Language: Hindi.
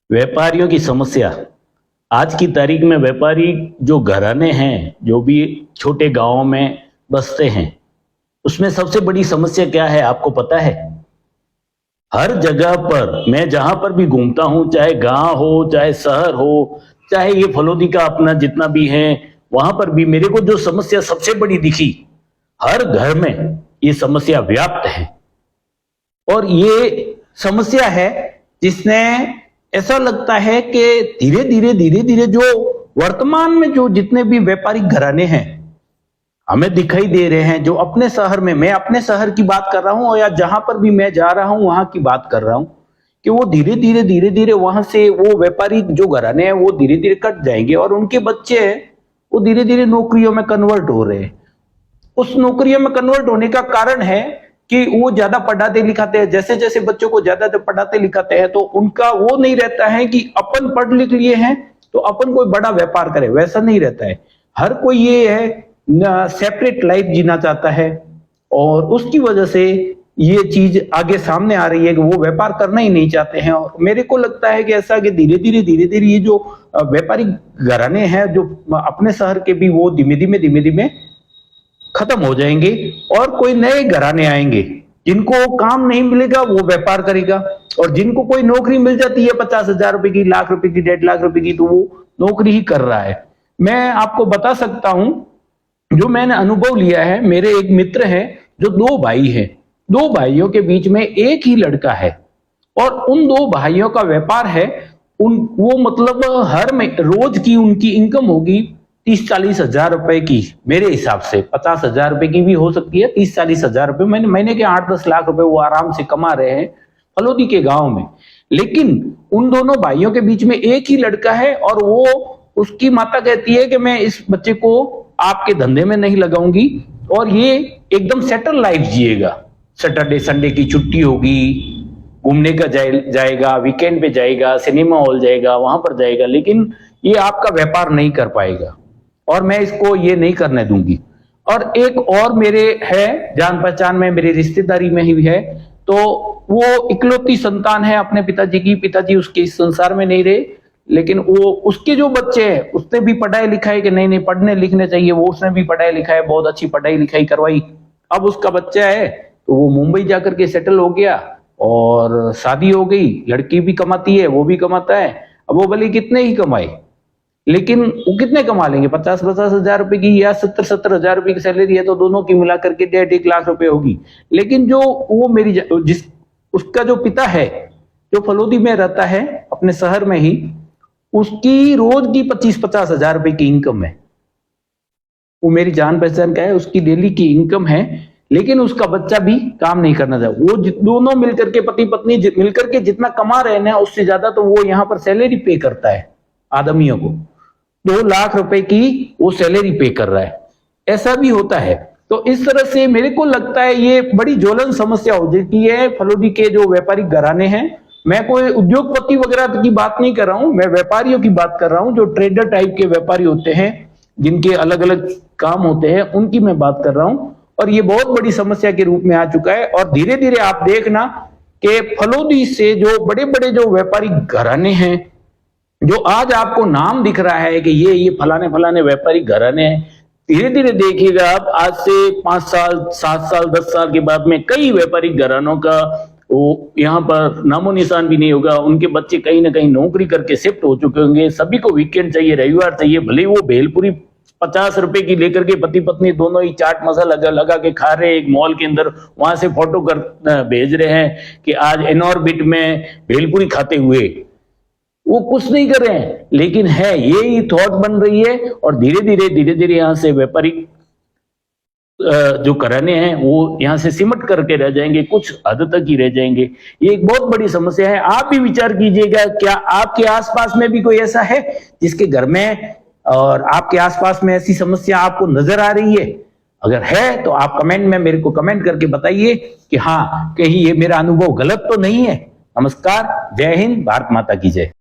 व्यापारियों की समस्या। आज की तारीख में व्यापारी जो घराने हैं, जो भी छोटे गांवों में बसते हैं, उसमें सबसे बड़ी समस्या क्या है आपको पता है? हर जगह पर मैं जहां पर भी घूमता हूं, चाहे गांव हो चाहे शहर हो, चाहे ये फलोदी का अपना जितना भी है, वहां पर भी मेरे को जो समस्या सबसे बड़ी दिखी, हर घर में ये समस्या व्याप्त है। और ये समस्या है जिसने ऐसा लगता है कि धीरे धीरे जो वर्तमान में जो जितने भी व्यापारिक घराने हैं हमें दिखाई दे रहे हैं, जो अपने शहर में, मैं अपने शहर की बात कर रहा हूं और या जहां पर भी मैं जा रहा हूं वहां की बात कर रहा हूं, कि वो धीरे धीरे वहां से वो व्यापारिक जो घराने हैं वो धीरे धीरे कट जाएंगे और उनके बच्चे हैं वो धीरे धीरे नौकरियों में कन्वर्ट हो रहे हैं। उस नौकरियों में कन्वर्ट होने का कारण है कि वो ज्यादा पढ़ाते लिखाते हैं। जैसे जैसे बच्चों को ज्यादा पढ़ाते लिखाते हैं तो उनका वो नहीं रहता है कि अपन पढ़ लिख लिए हैं तो अपन कोई बड़ा व्यापार करे, वैसा नहीं रहता है। हर कोई ये है सेपरेट लाइफ जीना चाहता है और उसकी वजह से ये चीज आगे सामने आ रही है कि वो व्यापार करना ही नहीं चाहते हैं। और मेरे को लगता है कि ऐसा कि धीरे धीरे ये जो व्यापारिक घराने हैं जो अपने शहर के भी, वो धीमे धीमे खत्म हो जाएंगे और कोई नए घराने आएंगे। जिनको काम नहीं मिलेगा वो व्यापार करेगा और जिनको कोई नौकरी मिल जाती है 50,000 रुपए की, लाख रुपए की, 1.5 लाख रुपए की, तो वो नौकरी ही कर रहा है। मैं आपको बता सकता हूं जो मैंने अनुभव लिया है। मेरे एक मित्र हैं जो 2 भाई हैं, 2 भाइयों के बीच में एक ही लड़का है और उन 2 भाइयों का व्यापार है। वो मतलब हर रोज की उनकी इनकम होगी 30-40 हजार रुपए की, मेरे हिसाब से 50,000 रुपए की भी हो सकती है। 30-40 हजार रुपए महीने के 8-10 लाख रुपए वो आराम से कमा रहे हैं फलोदी के गांव में। लेकिन उन दोनों भाइयों के बीच में एक ही लड़का है और वो, उसकी माता कहती है कि मैं इस बच्चे को आपके धंधे में नहीं लगाऊंगी और ये एकदम सेटल लाइफ जिएगा। सैटरडे संडे की छुट्टी होगी, घूमने का जाएगा, वीकेंड पे जाएगा, सिनेमा हॉल जाएगा, वहां पर जाएगा, लेकिन ये आपका व्यापार नहीं कर पाएगा और मैं इसको ये नहीं करने दूंगी। और एक और मेरे है जान पहचान में, मेरी रिश्तेदारी में ही है, तो वो इकलौती संतान है अपने पिताजी की। पिताजी उसके इस संसार में नहीं रहे, लेकिन वो उसके जो बच्चे हैं उसने भी पढ़ाई लिखाई कि नहीं पढ़ने लिखने चाहिए, वो उसने भी पढ़ाई लिखाई, बहुत अच्छी पढ़ाई लिखाई करवाई। अब उसका बच्चा है तो वो मुंबई जाकर के सेटल हो गया और शादी हो गई, लड़की भी कमाती है, वो भी कमाता है। अब वो भले कितने ही कमाए, लेकिन वो कितने कमा लेंगे? 50-50 हजार रुपए की या 70-70 हजार रुपए की सैलरी है तो दोनों की मिलाकर के 1.5 लाख रुपए होगी। लेकिन जो वो मेरी जिस उसका जो पिता है जो फलोदी में रहता है अपने शहर में ही, उसकी रोज की 25-50 हजार रुपए की इनकम है। वो मेरी जान पहचान का है, उसकी डेली की इनकम है, लेकिन उसका बच्चा भी काम नहीं करना चाहता। वो दोनों मिलकर के, पति पत्नी मिलकर के जितना कमा रहे हैं उससे ज्यादा तो वो यहाँ पर सैलरी पे करता है आदमियों को। 2 लाख रुपए की वो सैलरी पे कर रहा है, ऐसा भी होता है। तो इस तरह से मेरे को लगता है ये बड़ी ज्वलन समस्या हो जाती है फलोदी के जो व्यापारिक घराने हैं। मैं कोई उद्योगपति वगैरह की बात नहीं कर रहा हूं, मैं व्यापारियों की बात कर रहा हूं, जो ट्रेडर टाइप के व्यापारी होते हैं, जिनके अलग अलग काम होते हैं, उनकी मैं बात कर रहा हूं। और ये बहुत बड़ी समस्या के रूप में आ चुका है। और धीरे धीरे आप देखना कि फलोदी से जो बड़े बड़े जो व्यापारिक घराने हैं, जो आज आपको नाम दिख रहा है कि ये फलाने फलाने व्यापारिक घराने हैं, धीरे धीरे देखिएगा आप आज से 5 साल 7 साल 10 साल के बाद में कई व्यापारिक घरानों का वो यहाँ पर नामो निशान भी नहीं होगा। उनके बच्चे कहीं ना कहीं नौकरी करके शिफ्ट हो चुके होंगे। सभी को वीकेंड चाहिए, रविवार चाहिए, भले वो भेलपुरी 50 रुपए की लेकर के पति पत्नी दोनों ही चाट मसाला लगा के खा रहे हैं एक मॉल के अंदर, वहां से फोटो कर भेज रहे हैं कि आज एनॉर्बिट में भेलपुरी खाते हुए। वो कुछ नहीं कर रहे हैं, लेकिन है यही थॉट बन रही है और धीरे धीरे यहाँ से व्यापारिक जो घराने हैं वो यहाँ से सिमट करके रह जाएंगे, कुछ हद तक ही रह जाएंगे। ये एक बहुत बड़ी समस्या है। आप भी विचार कीजिएगा, क्या आपके आसपास में भी कोई ऐसा है जिसके घर में और आपके आसपास में ऐसी समस्या आपको नजर आ रही है? अगर है तो आप कमेंट में मेरे को कमेंट करके बताइए कि हाँ, कहीं ये मेरा अनुभव गलत तो नहीं है। नमस्कार, जय हिंद, भारत माता की जय।